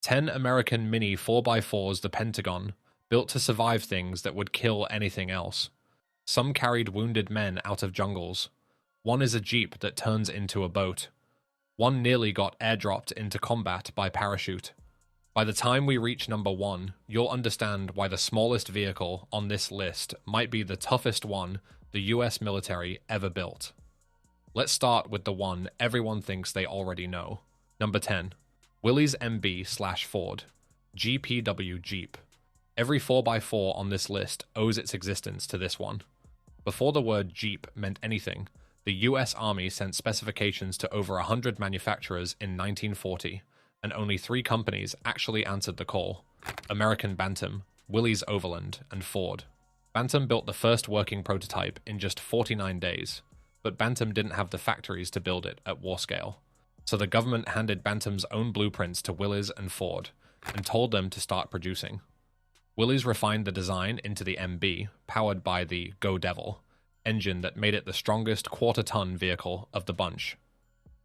10 American Mini 4x4s the Pentagon, built to survive things that would kill anything else. Some carried wounded men out of jungles. One is a jeep that turns into a boat. One nearly got airdropped into combat by parachute. By the time we reach number 1, you'll understand why the smallest vehicle on this list might be the toughest one the US military ever built. Let's start with the one everyone thinks they already know. Number 10. Willys MB/Ford. GPW Jeep. Every 4x4 on this list owes its existence to this one. Before the word Jeep meant anything, the US Army sent specifications to over 100 manufacturers in 1940, and only 3 companies actually answered the call: American Bantam, Willys Overland, and Ford. Bantam built the first working prototype in just 49 days, but Bantam didn't have the factories to build it at war scale. So the government handed Bantam's own blueprints to Willys and Ford, and told them to start producing. Willys refined the design into the MB, powered by the Go Devil engine that made it the strongest quarter-ton vehicle of the bunch.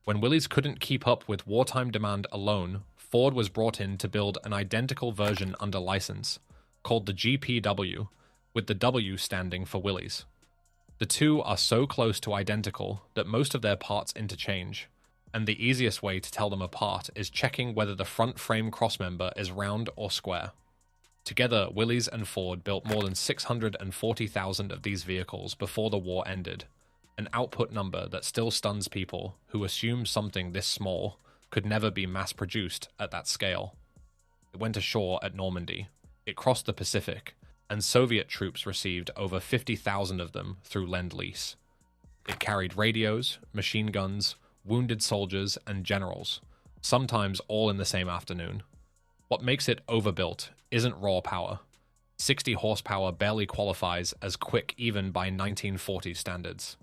When Willys couldn't keep up with wartime demand alone, Ford was brought in to build an identical version under license, called the GPW, with the W standing for Willys. The two are so close to identical that most of their parts interchange, and the easiest way to tell them apart is checking whether the front frame crossmember is round or square. Together, Willys and Ford built more than 640,000 of these vehicles before the war ended, an output number that still stuns people who assume something this small could never be mass-produced at that scale. It went ashore at Normandy, it crossed the Pacific, and Soviet troops received over 50,000 of them through Lend-Lease. It carried radios, machine guns, wounded soldiers, and generals, sometimes all in the same afternoon. What makes it overbuilt isn't raw power. 60 horsepower barely qualifies as quick even by 1940 standards.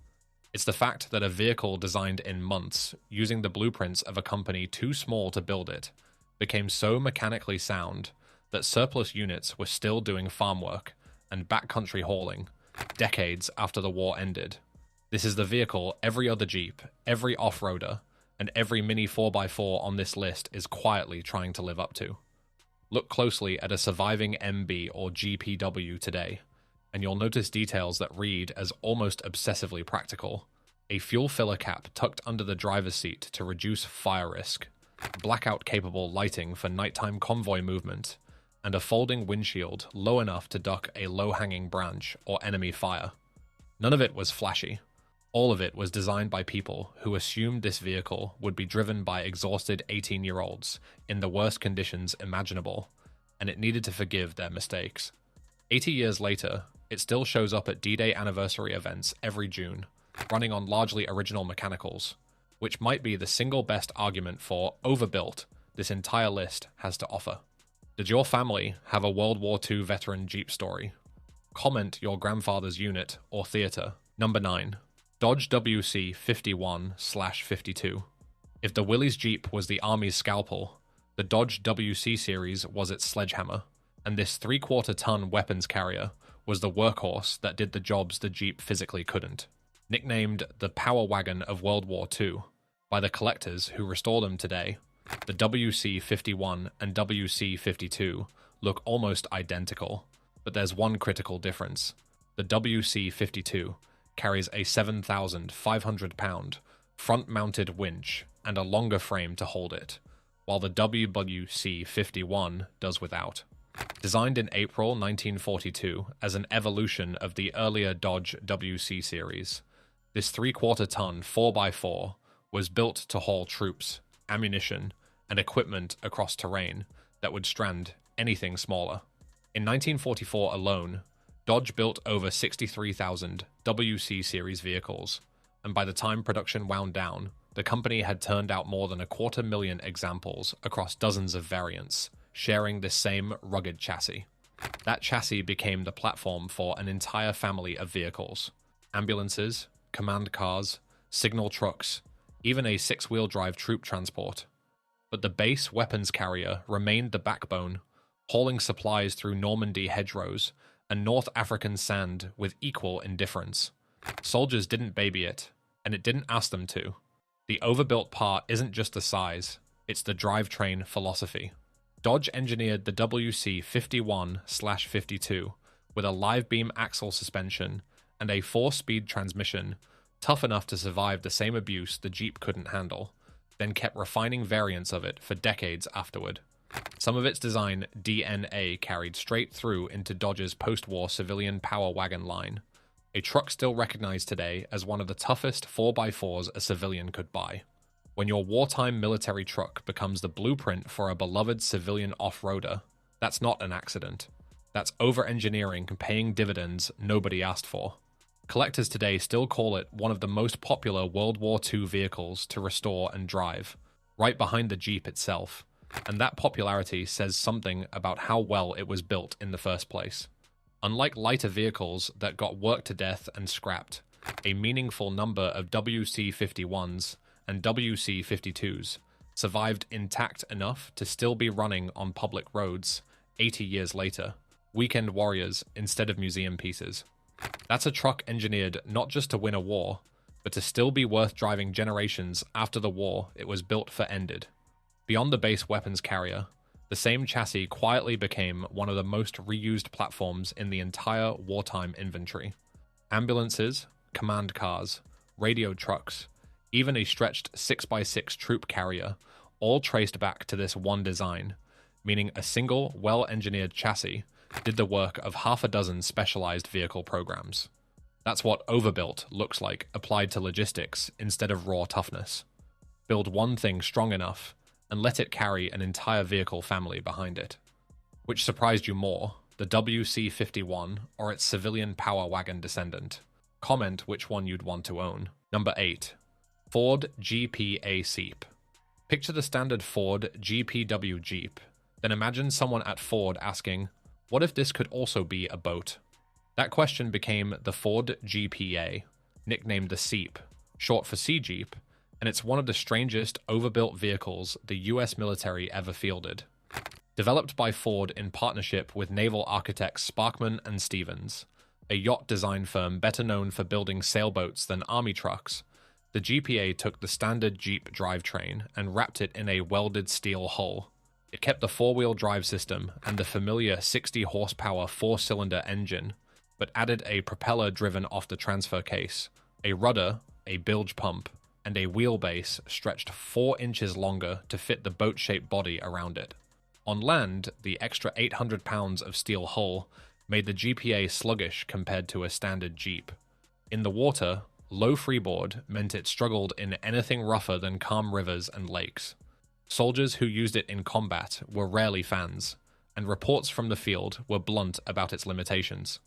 It's the fact that a vehicle designed in months, using the blueprints of a company too small to build it, became so mechanically sound that surplus units were still doing farm work and backcountry hauling decades after the war ended. This is the vehicle every other Jeep, every off-roader, and every Mini 4x4 on this list is quietly trying to live up to. Look closely at a surviving MB or GPW today, and you'll notice details that read as almost obsessively practical. A fuel filler cap tucked under the driver's seat to reduce fire risk, blackout-capable lighting for nighttime convoy movement, and a folding windshield low enough to duck a low-hanging branch or enemy fire. None of it was flashy. All of it was designed by people who assumed this vehicle would be driven by exhausted 18-year-olds in the worst conditions imaginable, and it needed to forgive their mistakes. 80 years later, it still shows up at D-Day anniversary events every June, running on largely original mechanicals, which might be the single best argument for overbuilt this entire list has to offer. Did your family have a World War II veteran Jeep story? Comment your grandfather's unit or theater. Number 9. Dodge WC 51/52. If the Willys Jeep was the Army's scalpel, the Dodge WC series was its sledgehammer, and this 3/4-ton weapons carrier was the workhorse that did the jobs the Jeep physically couldn't. Nicknamed the Power Wagon of World War II by the collectors who restore them today, the WC 51 and WC 52 look almost identical, but there's one critical difference. The WC 52 carries a 7,500-pound front-mounted winch and a longer frame to hold it, while the WWC 51 does without. Designed in April 1942 as an evolution of the earlier Dodge WC series, this 3/4-ton 4x4 was built to haul troops, ammunition, and equipment across terrain that would strand anything smaller. In 1944 alone, Dodge built over 63,000 WC series vehicles, and by the time production wound down, the company had turned out more than 250,000 examples across dozens of variants, sharing this same rugged chassis. That chassis became the platform for an entire family of vehicles: ambulances, command cars, signal trucks, even a 6-wheel drive troop transport. But the base weapons carrier remained the backbone, hauling supplies through Normandy hedgerows and North African sand with equal indifference. Soldiers didn't baby it, and it didn't ask them to. The overbuilt part isn't just the size, it's the drivetrain philosophy. Dodge engineered the WC-51/52 with a live beam axle suspension and a 4-speed transmission, tough enough to survive the same abuse the Jeep couldn't handle, then kept refining variants of it for decades afterward. Some of its design DNA carried straight through into Dodge's post-war civilian power wagon line, a truck still recognized today as one of the toughest 4x4s a civilian could buy. When your wartime military truck becomes the blueprint for a beloved civilian off-roader, that's not an accident. That's over-engineering paying dividends nobody asked for. Collectors today still call it one of the most popular World War II vehicles to restore and drive, right behind the Jeep itself, and that popularity says something about how well it was built in the first place. Unlike lighter vehicles that got worked to death and scrapped, a meaningful number of WC-51s and WC-52s survived intact enough to still be running on public roads 80 years later, weekend warriors instead of museum pieces. That's a truck engineered not just to win a war, but to still be worth driving generations after the war it was built for ended. Beyond the base weapons carrier, the same chassis quietly became one of the most reused platforms in the entire wartime inventory. Ambulances, command cars, radio trucks, even a stretched 6x6 troop carrier, all traced back to this one design, meaning a single, well-engineered chassis did the work of half a dozen specialized vehicle programs. That's what overbuilt looks like applied to logistics instead of raw toughness. Build one thing strong enough, and let it carry an entire vehicle family behind it. Which surprised you more, the WC-51 or its civilian power wagon descendant? Comment which one you'd want to own. Number 8. Ford GPA Seep. Picture the standard Ford GPW Jeep, then imagine someone at Ford asking, what if this could also be a boat? That question became the Ford GPA, nicknamed the Seep, short for Sea Jeep, and it's one of the strangest overbuilt vehicles the US military ever fielded. Developed by Ford in partnership with naval architects Sparkman and Stevens, a yacht design firm better known for building sailboats than army trucks, the GPA took the standard Jeep drivetrain and wrapped it in a welded steel hull. It kept the 4-wheel drive system and the familiar 60-horsepower 4-cylinder engine, but added a propeller driven off the transfer case, a rudder, a bilge pump, and a wheelbase stretched 4 inches longer to fit the boat-shaped body around it. On land, the extra 800 pounds of steel hull made the GPA sluggish compared to a standard Jeep. In the water, low freeboard meant it struggled in anything rougher than calm rivers and lakes. Soldiers who used it in combat were rarely fans, and reports from the field were blunt about its limitations.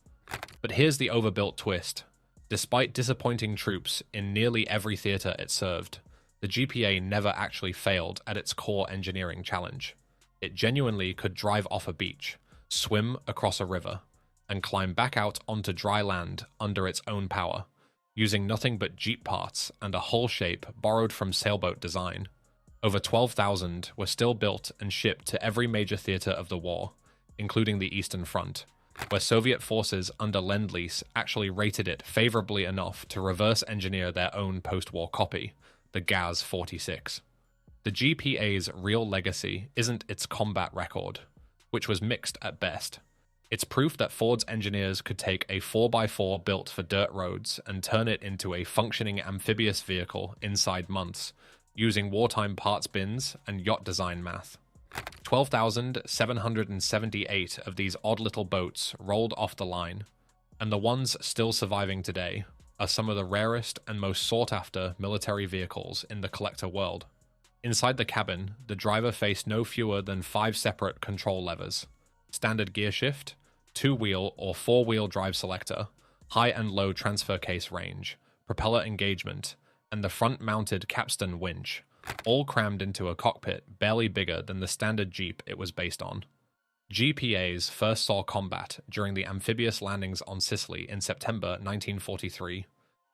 But here's the overbuilt twist. Despite disappointing troops in nearly every theater it served, the GPA never actually failed at its core engineering challenge. It genuinely could drive off a beach, swim across a river, and climb back out onto dry land under its own power, using nothing but Jeep parts and a hull shape borrowed from sailboat design. Over 12,000 were still built and shipped to every major theater of the war, including the Eastern Front, where Soviet forces under Lend-Lease actually rated it favorably enough to reverse engineer their own post-war copy, the Gaz-46. The GPA's real legacy isn't its combat record, which was mixed at best. It's proof that Ford's engineers could take a 4x4 built for dirt roads and turn it into a functioning amphibious vehicle inside months, using wartime parts bins and yacht design math. 12,778 of these odd little boats rolled off the line, and the ones still surviving today are some of the rarest and most sought-after military vehicles in the collector world. Inside the cabin, the driver faced no fewer than 5 separate control levers: standard gear shift, 2-wheel or 4-wheel drive selector, high and low transfer case range, propeller engagement, and the front-mounted capstan winch, all crammed into a cockpit barely bigger than the standard Jeep it was based on. GPAs first saw combat during the amphibious landings on Sicily in September 1943,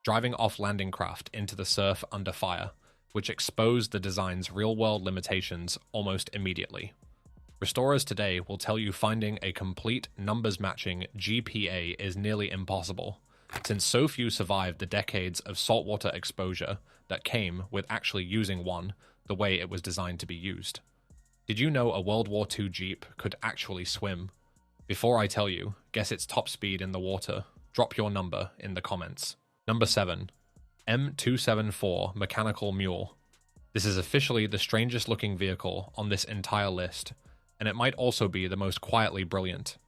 driving off landing craft into the surf under fire, which exposed the design's real-world limitations almost immediately. Restorers today will tell you finding a complete numbers-matching GPA is nearly impossible, since so few survived the decades of saltwater exposure that came with actually using one the way it was designed to be used. Did you know a World War II Jeep could actually swim? Before I tell you, guess its top speed in the water. Drop your number in the comments. Number 7. M274 Mechanical Mule. This is officially the strangest looking vehicle on this entire list, and it might also be the most quietly brilliant.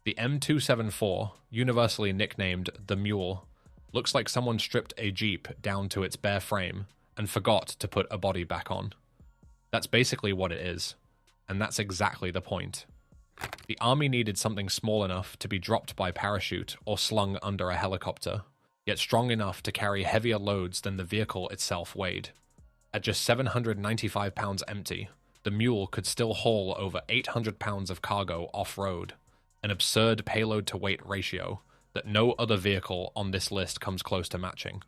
The M274, universally nicknamed the Mule, looks like someone stripped a Jeep down to its bare frame and forgot to put a body back on. That's basically what it is, and that's exactly the point. The army needed something small enough to be dropped by parachute or slung under a helicopter, yet strong enough to carry heavier loads than the vehicle itself weighed. At just 795 pounds empty, the Mule could still haul over 800 pounds of cargo off-road, an absurd payload-to-weight ratio that no other vehicle on this list comes close to matching.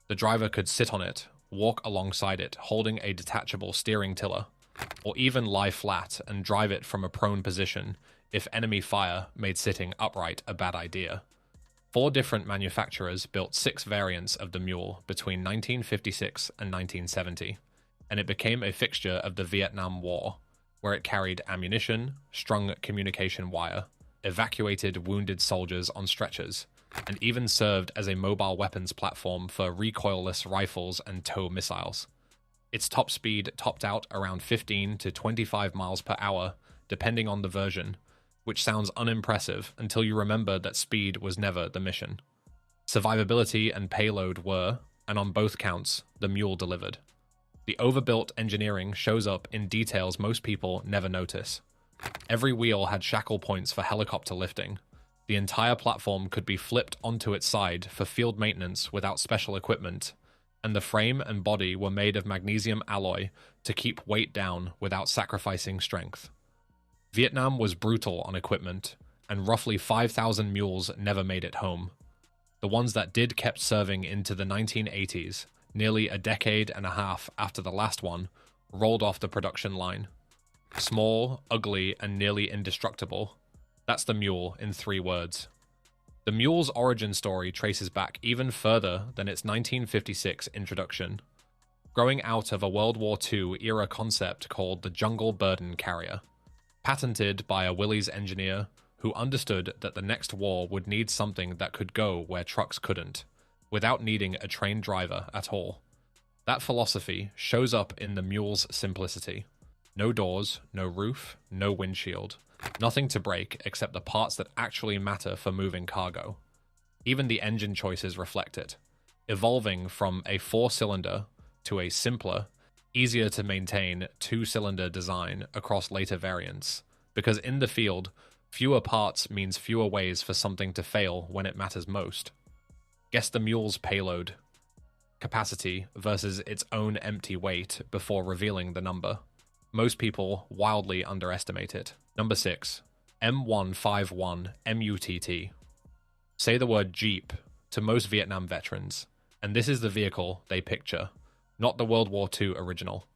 The driver could sit on it, walk alongside it holding a detachable steering tiller, or even lie flat and drive it from a prone position if enemy fire made sitting upright a bad idea. 4 different manufacturers built 6 variants of the Mule between 1956 and 1970, and it became a fixture of the Vietnam War, where it carried ammunition, strung communication wire, evacuated wounded soldiers on stretchers, and even served as a mobile weapons platform for recoilless rifles and tow missiles. Its top speed topped out around 15 to 25 miles per hour, depending on the version, which sounds unimpressive until you remember that speed was never the mission. Survivability and payload were, and on both counts, the Mule delivered. The overbuilt engineering shows up in details most people never notice. Every wheel had shackle points for helicopter lifting. The entire platform could be flipped onto its side for field maintenance without special equipment, and the frame and body were made of magnesium alloy to keep weight down without sacrificing strength. Vietnam was brutal on equipment, and roughly 5,000 mules never made it home. The ones that did kept serving into the 1980s, nearly a decade and a half after the last one, rolled off the production line. Small, ugly, and nearly indestructible. That's the Mule in 3 words. The Mule's origin story traces back even further than its 1956 introduction, growing out of a World War II era concept called the Jungle Burden Carrier, patented by a Willys engineer who understood that the next war would need something that could go where trucks couldn't, without needing a trained driver at all. That philosophy shows up in the Mule's simplicity. No doors, no roof, no windshield. Nothing to break except the parts that actually matter for moving cargo. Even the engine choices reflect it, evolving from a 4-cylinder to a simpler, easier to maintain 2-cylinder design across later variants, because in the field, fewer parts means fewer ways for something to fail when it matters most. Guess the Mule's payload capacity versus its own empty weight before revealing the number. Most people wildly underestimate it. Number 6. M1161 MUTT. Say the word Jeep to most Vietnam veterans, and this is the vehicle they picture, not the World War II original.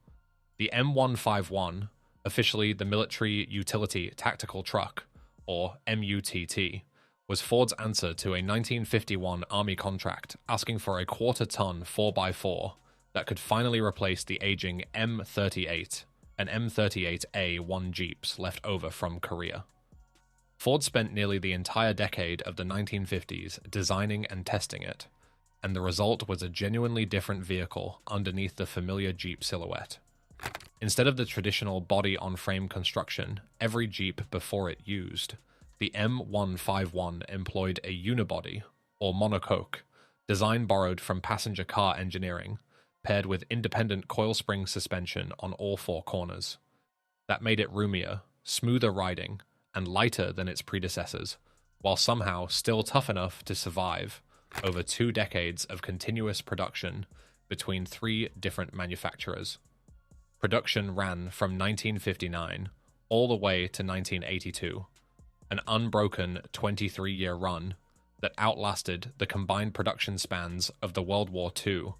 The M151, officially the Military Utility Tactical Truck, or MUTT, was Ford's answer to a 1951 Army contract asking for a quarter-ton 4x4 that could finally replace the aging M38 and M38A1 Jeeps left over from Korea. Ford spent nearly the entire decade of the 1950s designing and testing it, and the result was a genuinely different vehicle underneath the familiar Jeep silhouette. Instead of the traditional body-on-frame construction every Jeep before it used, the M151 employed a unibody, or monocoque, design borrowed from passenger car engineering, paired with independent coil spring suspension on all 4 corners. That made it roomier, smoother riding, and lighter than its predecessors, while somehow still tough enough to survive over 2 decades of continuous production between 3 different manufacturers. Production ran from 1959 all the way to 1982, an unbroken 23-year run that outlasted the combined production spans of the World War II,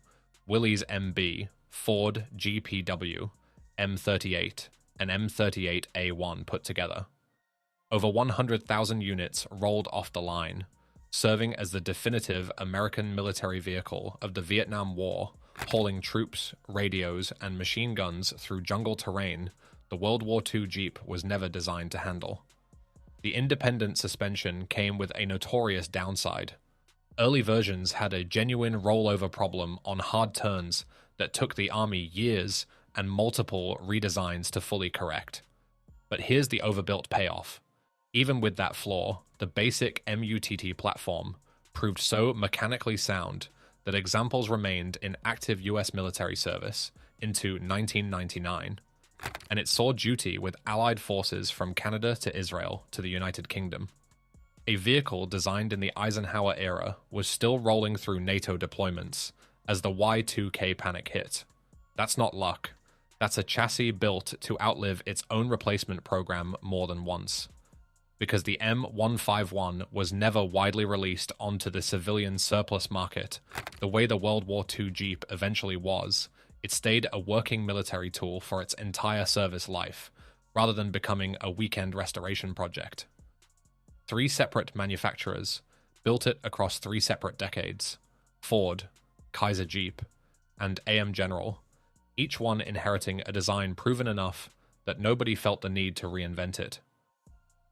Willys MB, Ford GPW, M38, and M38A1 put together. Over 100,000 units rolled off the line, serving as the definitive American military vehicle of the Vietnam War, hauling troops, radios, and machine guns through jungle terrain the World War II Jeep was never designed to handle. The independent suspension came with a notorious downside. Early versions had a genuine rollover problem on hard turns that took the Army years and multiple redesigns to fully correct. But here's the overbuilt payoff. Even with that flaw, the basic MUTT platform proved so mechanically sound that examples remained in active US military service into 1999, and it saw duty with Allied forces from Canada to Israel to the United Kingdom. A vehicle designed in the Eisenhower era was still rolling through NATO deployments as the Y2K panic hit. That's not luck. That's a chassis built to outlive its own replacement program more than once. Because the M1161 was never widely released onto the civilian surplus market, the way the World War II Jeep eventually was, it stayed a working military tool for its entire service life, rather than becoming a weekend restoration project. 3 separate manufacturers built it across 3 separate decades: Ford, Kaiser Jeep, and AM General, each one inheriting a design proven enough that nobody felt the need to reinvent it.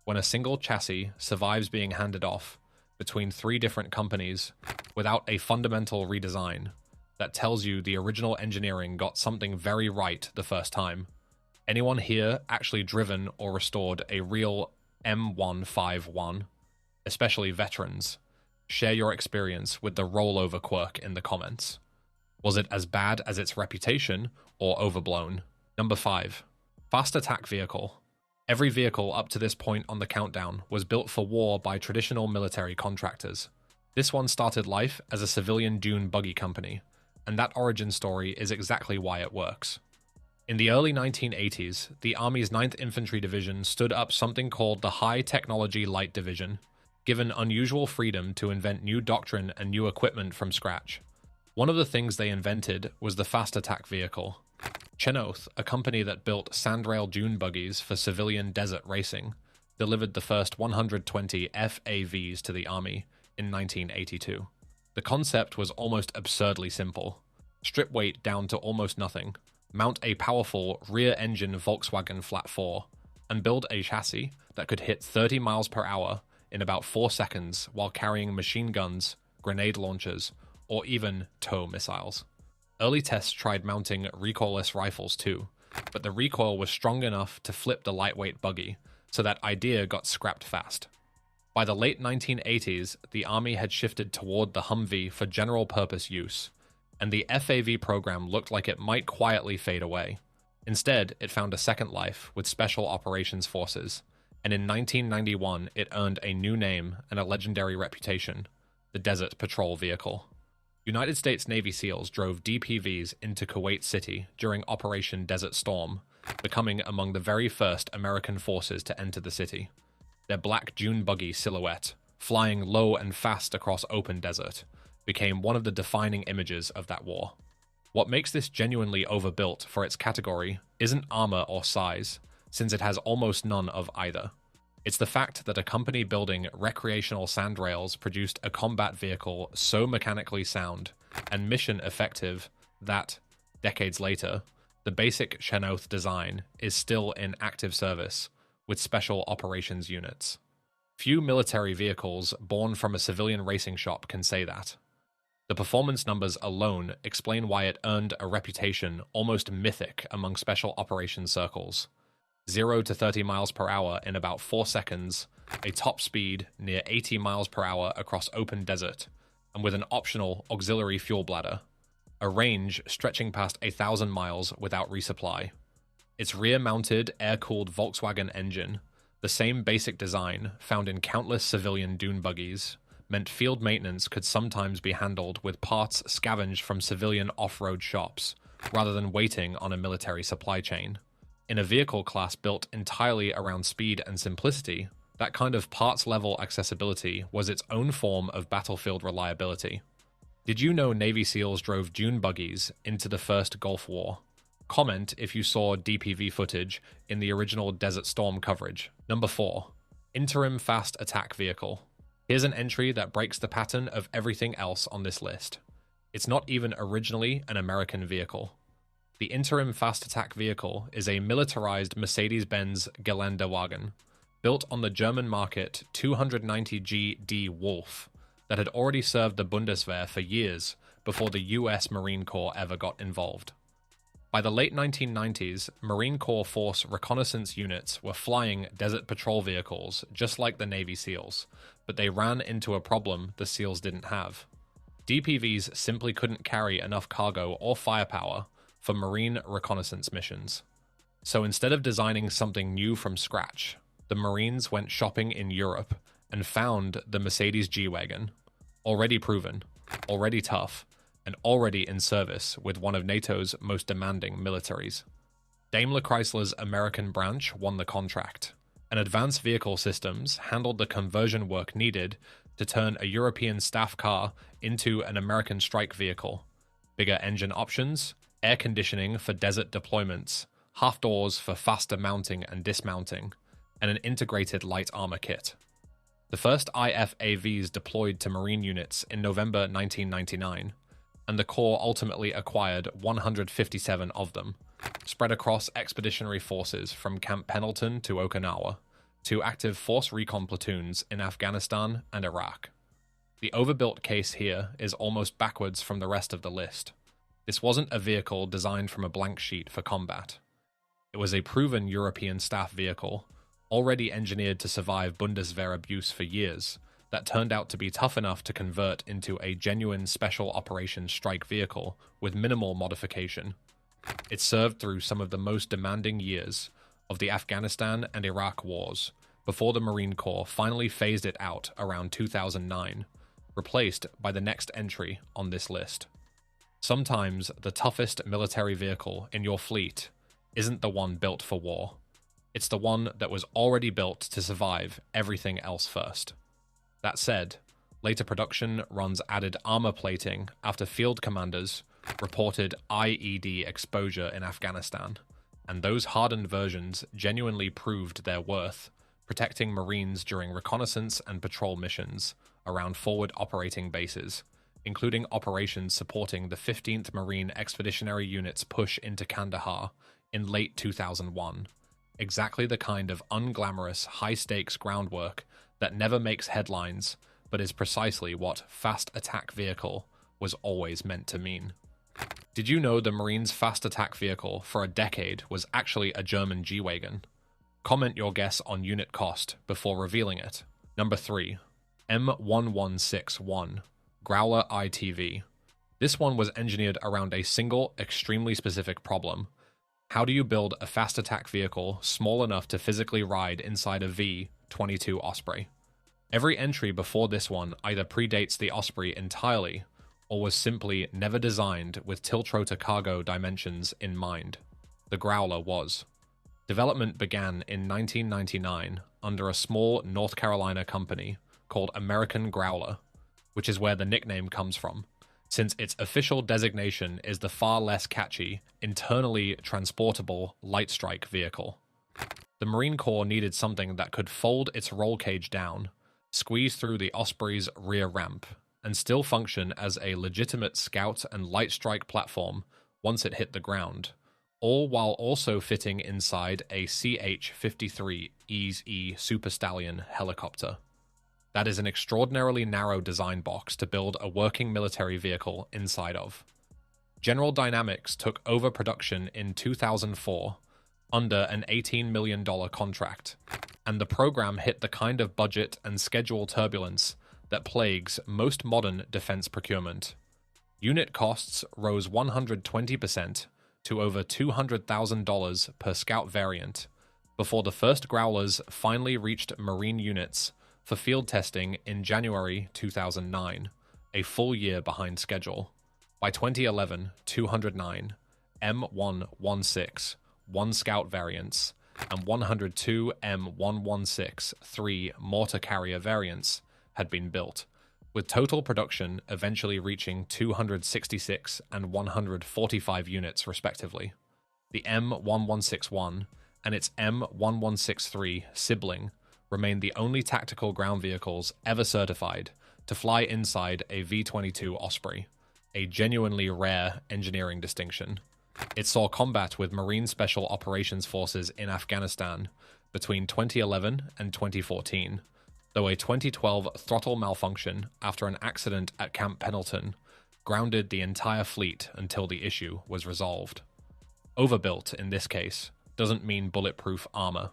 When a single chassis survives being handed off between 3 different companies without a fundamental redesign, that tells you the original engineering got something very right the first time. Anyone here actually driven or restored a real M151, especially veterans? Share your experience with the rollover quirk in the comments. Was it as bad as its reputation or overblown? Number 5. Fast attack vehicle. Every vehicle up to this point on the countdown was built for war by traditional military contractors. This one started life as a civilian dune buggy company, and that origin story is exactly why it works. In the early 1980s, the Army's 9th Infantry Division stood up something called the High Technology Light Division, given unusual freedom to invent new doctrine and new equipment from scratch. One of the things they invented was the fast attack vehicle. Chenoth, a company that built sandrail dune buggies for civilian desert racing, delivered the first 120 FAVs to the Army in 1982. The concept was almost absurdly simple. Strip weight down to almost nothing, mount a powerful rear-engine Volkswagen Flat 4, and build a chassis that could hit 30 miles per hour in about 4 seconds while carrying machine guns, grenade launchers, or even tow missiles. Early tests tried mounting recoilless rifles too, but the recoil was strong enough to flip the lightweight buggy, so that idea got scrapped fast. By the late 1980s, the Army had shifted toward the Humvee for general-purpose use, and the FAV program looked like it might quietly fade away. Instead, it found a second life with Special Operations Forces, and in 1991 it earned a new name and a legendary reputation: the Desert Patrol Vehicle. United States Navy SEALs drove DPVs into Kuwait City during Operation Desert Storm, becoming among the very first American forces to enter the city. Their black dune buggy silhouette, flying low and fast across open desert, became one of the defining images of that war. What makes this genuinely overbuilt for its category isn't armor or size, since it has almost none of either. It's the fact that a company building recreational sandrails produced a combat vehicle so mechanically sound and mission effective that, decades later, the basic Chenoth design is still in active service with special operations units. Few military vehicles born from a civilian racing shop can say that. The performance numbers alone explain why it earned a reputation almost mythic among special operations circles. 0 to 30 miles per hour in about 4 seconds, a top speed near 80 miles per hour across open desert, and with an optional auxiliary fuel bladder. A range stretching past 1,000 miles without resupply. Its rear-mounted, air-cooled Volkswagen engine, the same basic design found in countless civilian dune buggies, meant field maintenance could sometimes be handled with parts scavenged from civilian off-road shops, rather than waiting on a military supply chain. In a vehicle class built entirely around speed and simplicity, that kind of parts-level accessibility was its own form of battlefield reliability. Did you know Navy SEALs drove dune buggies into the first Gulf War? Comment if you saw DPV footage in the original Desert Storm coverage. Number 4. Interim Fast Attack Vehicle. Here's an entry that breaks the pattern of everything else on this list. It's not even originally an American vehicle. The Interim fast attack vehicle is a militarized Mercedes-Benz Geländewagen, built on the German market 290G D Wolf, that had already served the Bundeswehr for years before the US Marine Corps ever got involved. By the late 1990s, Marine Corps Force reconnaissance units were flying desert patrol vehicles just like the Navy SEALs, but they ran into a problem the SEALs didn't have. DPVs simply couldn't carry enough cargo or firepower for Marine reconnaissance missions. So instead of designing something new from scratch, the Marines went shopping in Europe and found the Mercedes G-Wagon, already proven, already tough, and already in service with one of NATO's most demanding militaries. Daimler Chrysler's American branch won the contract, and Advanced Vehicle Systems handled the conversion work needed to turn a European staff car into an American strike vehicle. Bigger engine options, air conditioning for desert deployments, half doors for faster mounting and dismounting, and an integrated light armor kit. The first IFAVs deployed to Marine units in November 1999, and the Corps ultimately acquired 157 of them, spread across expeditionary forces from Camp Pendleton to Okinawa, to active force recon platoons in Afghanistan and Iraq. The overbuilt case here is almost backwards from the rest of the list. This wasn't a vehicle designed from a blank sheet for combat. It was a proven European staff vehicle, already engineered to survive Bundeswehr abuse for years, that turned out to be tough enough to convert into a genuine special operations strike vehicle with minimal modification. It served through some of the most demanding years of the Afghanistan and Iraq wars, before the Marine Corps finally phased it out around 2009, replaced by the next entry on this list. Sometimes the toughest military vehicle in your fleet isn't the one built for war. It's the one that was already built to survive everything else first. That said, later production runs added armor plating after field commanders reported IED exposure in Afghanistan, and those hardened versions genuinely proved their worth, protecting Marines during reconnaissance and patrol missions around forward operating bases, including operations supporting the 15th Marine Expeditionary Unit's push into Kandahar in late 2001. Exactly the kind of unglamorous, high-stakes groundwork that never makes headlines, but is precisely what fast attack vehicle was always meant to mean. Did you know the Marines' fast attack vehicle for a decade was actually a German G-Wagon? Comment your guess on unit cost before revealing it. Number 3. M1161 Growler ITV. This one was engineered around a single, extremely specific problem. How do you build a fast attack vehicle small enough to physically ride inside a V-22 Osprey? Every entry before this one either predates the Osprey entirely, or was simply never designed with tilt-rotor cargo dimensions in mind. The Growler was. Development began in 1999 under a small North Carolina company called American Growler, which is where the nickname comes from, since its official designation is the far less catchy, internally transportable light strike vehicle. The Marine Corps needed something that could fold its roll cage down, squeeze through the Osprey's rear ramp, and still function as a legitimate scout and light strike platform once it hit the ground, all while also fitting inside a CH-53 EZE Super Stallion helicopter. That is an extraordinarily narrow design box to build a working military vehicle inside of. General Dynamics took over production in 2004 under an $18 million contract, and the program hit the kind of budget and schedule turbulence that plagues most modern defense procurement. Unit costs rose 120% to over $200,000 per Scout variant, before the first Growlers finally reached Marine units for field testing in January 2009, a full year behind schedule. By 2011, 209 M116 1 Scout variants and 102 M1163 mortar carrier variants had been built, with total production eventually reaching 266 and 145 units respectively. The M1161 and its M1163 sibling remain the only tactical ground vehicles ever certified to fly inside a V-22 Osprey, a genuinely rare engineering distinction. It saw combat with Marine Special Operations Forces in Afghanistan between 2011 and 2014, though a 2012 throttle malfunction after an accident at Camp Pendleton grounded the entire fleet until the issue was resolved. Overbuilt, in this case, doesn't mean bulletproof armor.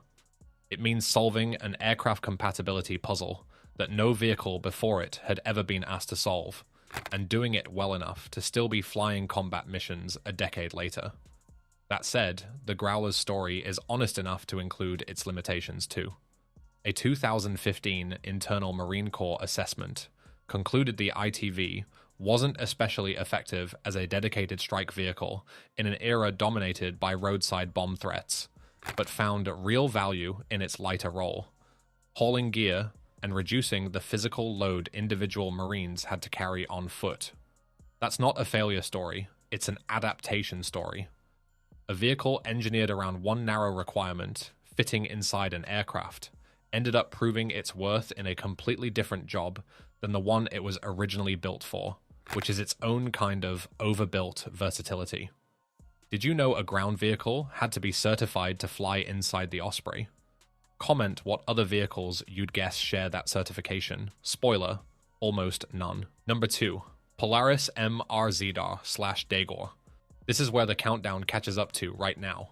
It means solving an aircraft compatibility puzzle that no vehicle before it had ever been asked to solve, and doing it well enough to still be flying combat missions a decade later. That said, the Growler's story is honest enough to include its limitations too. A 2015 internal Marine Corps assessment concluded the ITV wasn't especially effective as a dedicated strike vehicle in an era dominated by roadside bomb threats, but found real value in its lighter role, hauling gear and reducing the physical load individual Marines had to carry on foot. That's not a failure story, it's an adaptation story. A vehicle engineered around one narrow requirement, fitting inside an aircraft, ended up proving its worth in a completely different job than the one it was originally built for, which is its own kind of overbuilt versatility. Did you know a ground vehicle had to be certified to fly inside the Osprey? Comment what other vehicles you'd guess share that certification. Spoiler, almost none. Number 2. Polaris MRZR/DAGOR. This is where the countdown catches up to right now.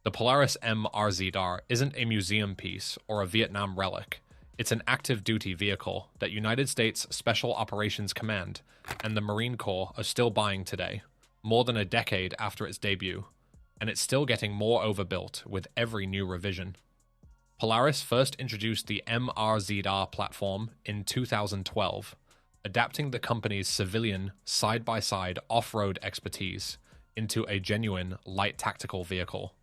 The Polaris MRZR isn't a museum piece or a Vietnam relic. It's an active duty vehicle that United States Special Operations Command and the Marine Corps are still buying today, more than a decade after its debut, and it's still getting more overbuilt with every new revision. Polaris first introduced the MRZR platform in 2012, adapting the company's civilian side-by-side off-road expertise into a genuine light tactical vehicle.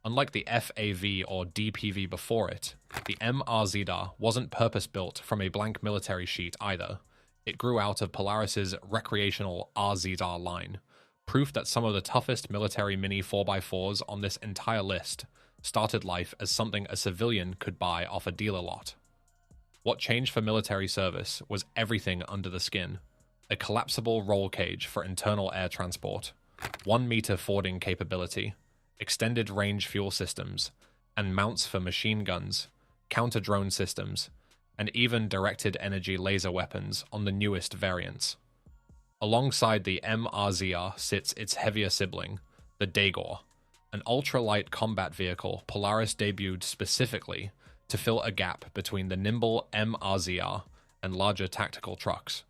Unlike the FAV or DPV before it, the MRZR wasn't purpose-built from a blank military sheet either. It grew out of Polaris's recreational RZR line, proof that some of the toughest military Mini 4x4s on this entire list started life as something a civilian could buy off a dealer lot. What changed for military service was everything under the skin: a collapsible roll cage for internal air transport, 1 meter fording capability, extended range fuel systems, and mounts for machine guns, counter-drone systems, and even directed energy laser weapons on the newest variants. Alongside the MRZR sits its heavier sibling, the DAGOR, an ultralight combat vehicle Polaris debuted specifically to fill a gap between the nimble MRZR and larger tactical trucks.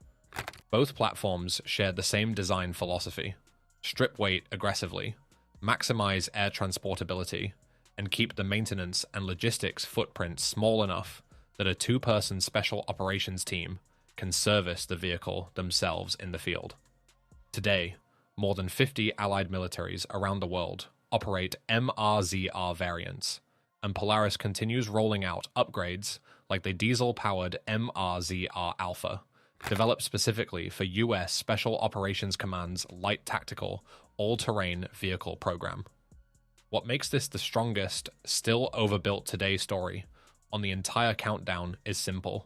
Both platforms shared the same design philosophy: strip weight aggressively, maximize air transportability, and keep the maintenance and logistics footprint small enough that a 2-person special operations team can service the vehicle themselves in the field. Today, more than 50 allied militaries around the world operate MRZR variants, and Polaris continues rolling out upgrades like the diesel-powered MRZR Alpha, developed specifically for US Special Operations Command's light tactical, all-terrain vehicle program. What makes this the strongest, still overbuilt today story on the entire countdown is simple.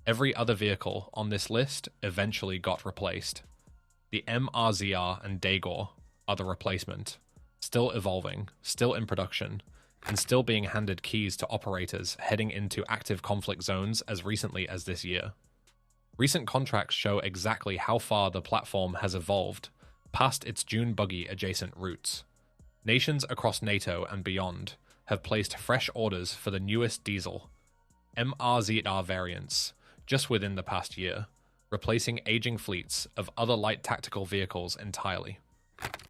Every other vehicle on this list eventually got replaced. The MRZR and DAGOR are the replacement, still evolving, still in production, and still being handed keys to operators heading into active conflict zones as recently as this year. Recent contracts show exactly how far the platform has evolved past its dune buggy adjacent routes. Nations across NATO and beyond have placed fresh orders for the newest diesel MRZR variants just within the past year, replacing aging fleets of other light tactical vehicles entirely.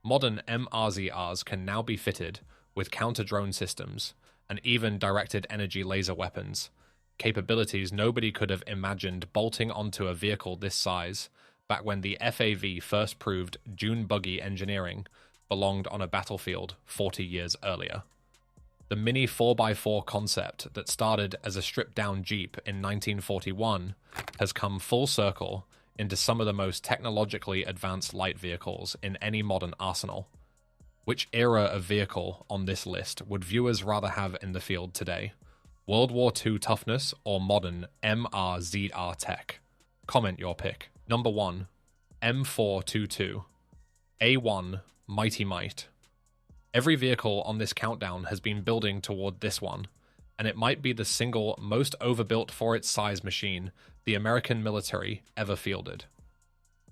Modern MRZRs can now be fitted with counter-drone systems and even directed energy laser weapons, capabilities nobody could have imagined bolting onto a vehicle this size back when the FAV first proved dune buggy engineering belonged on a battlefield 40 years earlier. The Mini 4x4 concept that started as a stripped-down Jeep in 1941 has come full circle into some of the most technologically advanced light vehicles in any modern arsenal. Which era of vehicle on this list would viewers rather have in the field today? World War II toughness or modern MRZR tech? Comment your pick. Number 1. M422. A1 Mite. Every vehicle on this countdown has been building toward this one, and it might be the single most overbuilt for its size machine the American military ever fielded.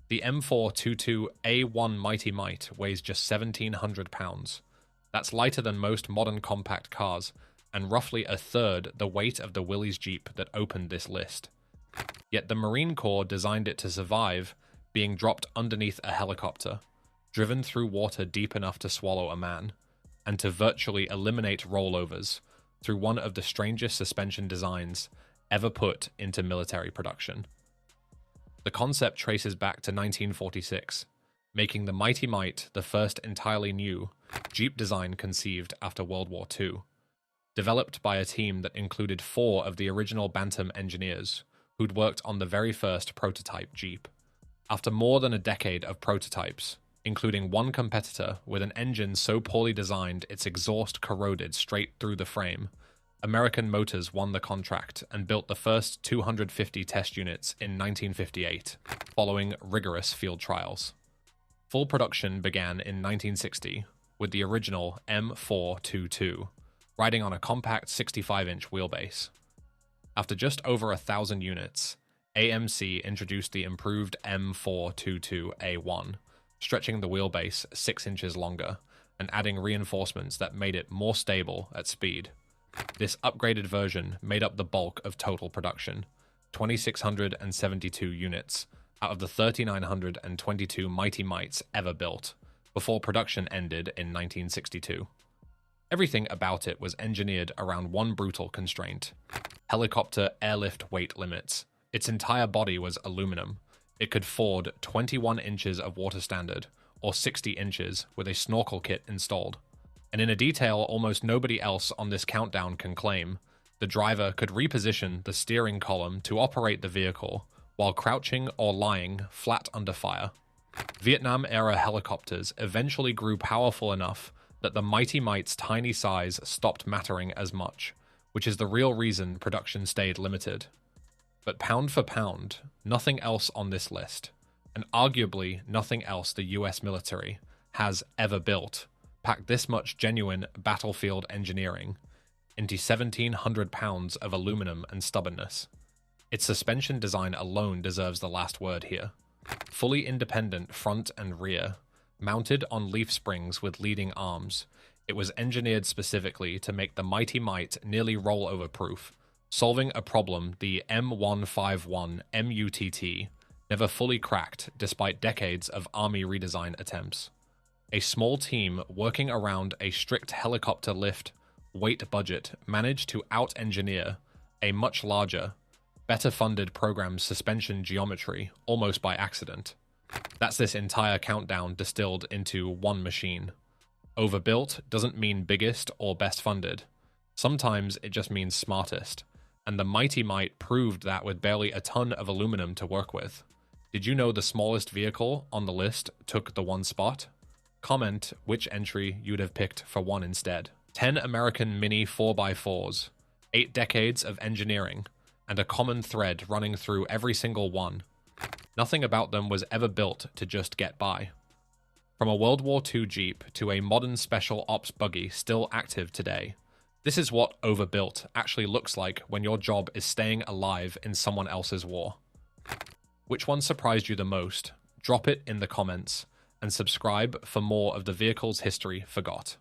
The M422A1 Mite weighs just 1,700 pounds. That's lighter than most modern compact cars, and roughly a third the weight of the Willys Jeep that opened this list. Yet the Marine Corps designed it to survive being dropped underneath a helicopter, driven through water deep enough to swallow a man, and to virtually eliminate rollovers through one of the strangest suspension designs ever put into military production. The concept traces back to 1946, making the Mite the first entirely new Jeep design conceived after World War II, developed by a team that included 4 of the original Bantam engineers who'd worked on the very first prototype Jeep. After more than a decade of prototypes, including one competitor with an engine so poorly designed its exhaust corroded straight through the frame, American Motors won the contract and built the first 250 test units in 1958, following rigorous field trials. Full production began in 1960 with the original M422, riding on a compact 65-inch wheelbase. After just over 1,000 units, AMC introduced the improved M422A1, stretching the wheelbase 6 inches longer and adding reinforcements that made it more stable at speed. This upgraded version made up the bulk of total production, 2,672 units out of the 3,922 Mites ever built, before production ended in 1962. Everything about it was engineered around one brutal constraint: helicopter airlift weight limits. Its entire body was aluminum. It could ford 21 inches of water standard, or 60 inches with a snorkel kit installed. And in a detail almost nobody else on this countdown can claim, the driver could reposition the steering column to operate the vehicle while crouching or lying flat under fire. Vietnam-era helicopters eventually grew powerful enough that the Mite's tiny size stopped mattering as much, which is the real reason production stayed limited. But pound for pound, nothing else on this list, and arguably nothing else the US military has ever built, packed this much genuine battlefield engineering into 1,700 pounds of aluminum and stubbornness. Its suspension design alone deserves the last word here. Fully independent front and rear, mounted on leaf springs with leading arms, it was engineered specifically to make the Mite nearly rollover proof, solving a problem the M1161 MUTT never fully cracked despite decades of Army redesign attempts. A small team working around a strict helicopter lift weight budget managed to out-engineer a much larger, better-funded program's suspension geometry almost by accident. That's this entire countdown distilled into one machine. Overbuilt doesn't mean biggest or best funded. Sometimes it just means smartest, and the Mite proved that with barely a ton of aluminum to work with. Did you know the smallest vehicle on the list took the one spot? Comment which entry you'd have picked for one instead. 10 American Mini 4x4s, 8 decades of engineering, and a common thread running through every single one. Nothing about them was ever built to just get by. From a World War II Jeep to a modern special ops buggy still active today, this is what overbuilt actually looks like when your job is staying alive in someone else's war. Which one surprised you the most? Drop it in the comments, and subscribe for more of the vehicle's history forgot.